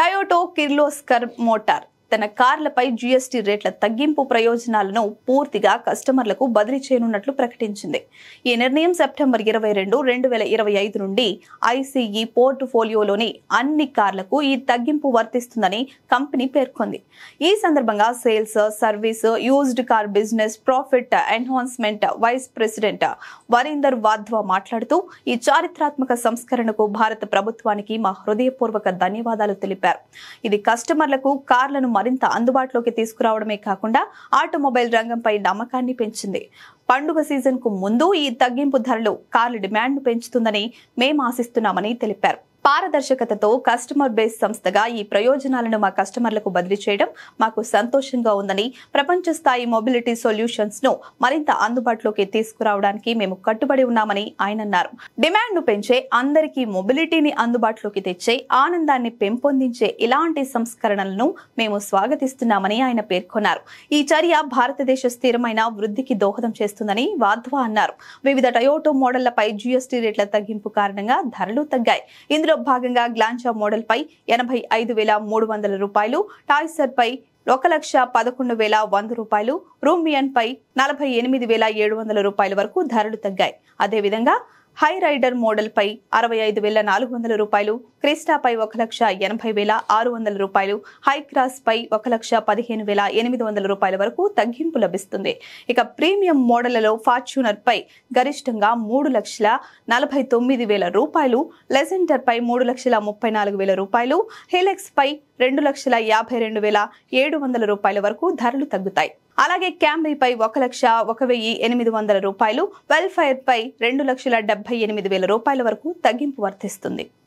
Toyota Kirloskar motor తన కార్లపై GST రేట్ల తగ్గింపు ప్రయోజనాలను పూర్తిగా కస్టమర్లకు బదిలీ చేయనున్నట్లు ప్రకటించింది. ఈ నిర్ణయం సెప్టెంబర్ 22, 2025 నుండి ఐసీఈ పోర్ట్ఫోలియోలోని అన్ని కార్లకు ఈ తగ్గింపు వర్తిస్తుందని కంపెనీ పేర్కొంది. ఈ సందర్భంగా sales, service, used car business, profit enhancement vice president Varinder Wadhwa మాట్లాడుతూ ఈ చారిత్రాత్మక సంస్కరణకు భారత ప్రభుత్వానికి మా హృదయపూర్వక ధన్యవాదాలు తెలిపారు. ఇది కస్టమర్లకు కార్లను మరింత అందుబాటులోకి తీసుకురావడమే కాకుండా ఆటోమొబైల్ రంగంపై నమ్మకాన్ని పెంచింది. పండుగ సీజన్ కు ముందు ఈ తగ్గింపు ధరలు కార్ల డిమాండ్ పెంచుతుందని మేం ఆశిస్తున్నామని తెలిపారు. పారదర్శకతతో కస్టమర్ బేస్ సంస్థగా ఈ ప్రయోజనాలను మా కస్టమర్లకు బదిలీ చేయడం మాకు సంతోషంగా ఉందని, ప్రపంచ స్థాయి మొబిలిటీ సొల్యూషన్స్ ను మరింత అందుబాటులోకి తీసుకురావడానికి మేము కట్టుబడి ఉన్నామని ఆయన అన్నారు. డిమాండ్ ను పెంచే, అందరికీ మొబిలిటీని అందుబాటులోకి తెచ్చే, ఆనందాన్ని పెంపొందించే ఇలాంటి సంస్కరణలను మేము స్వాగతిస్తున్నామని ఆయన పేర్కొన్నారు. ఈ చర్య భారతదేశ స్థిరమైన వృద్ధికి దోహదం చేస్తుందని వాధ్వా అన్నారు. వివిధ టయోటా మోడళ్లపై జీఎస్టీ రేట్ల తగ్గింపు కారణంగా ధరలు తగ్గాయి. ఇందులో భాగంగా గ్లాంచా మోడల్ పై 85,300 రూపాయలు, టాయ్సర్ పై 1,11,100 రూపాయలు, రూమియన్ పై 48,700 రూపాయల వరకు ధరలు తగ్గాయి. అదేవిధంగా హై రైడర్ మోడల్ పై 65,400 రూపాయలు, క్రిస్టా పై 1,80,600 రూపాయలు, హై క్రాస్ పై 1,15,800 రూపాయల వరకు తగ్గింపు లభిస్తుంది. ఇక ప్రీమియం మోడళ్లలో ఫార్చ్యూనర్ పై గరిష్టంగా 3,49,000 రూపాయలు, లెజెండర్ పై 3,34,000 రూపాయలు, హిలెక్స్ పై 2,52,700 రూపాయల వరకు ధరలు తగ్గుతాయి. అలాగే క్యాంరీ పై 1,01,800 రూపాయలు, వెల్ఫైర్ పై 2,78,000 రూపాయల వరకు తగ్గింపు వర్తిస్తుంది.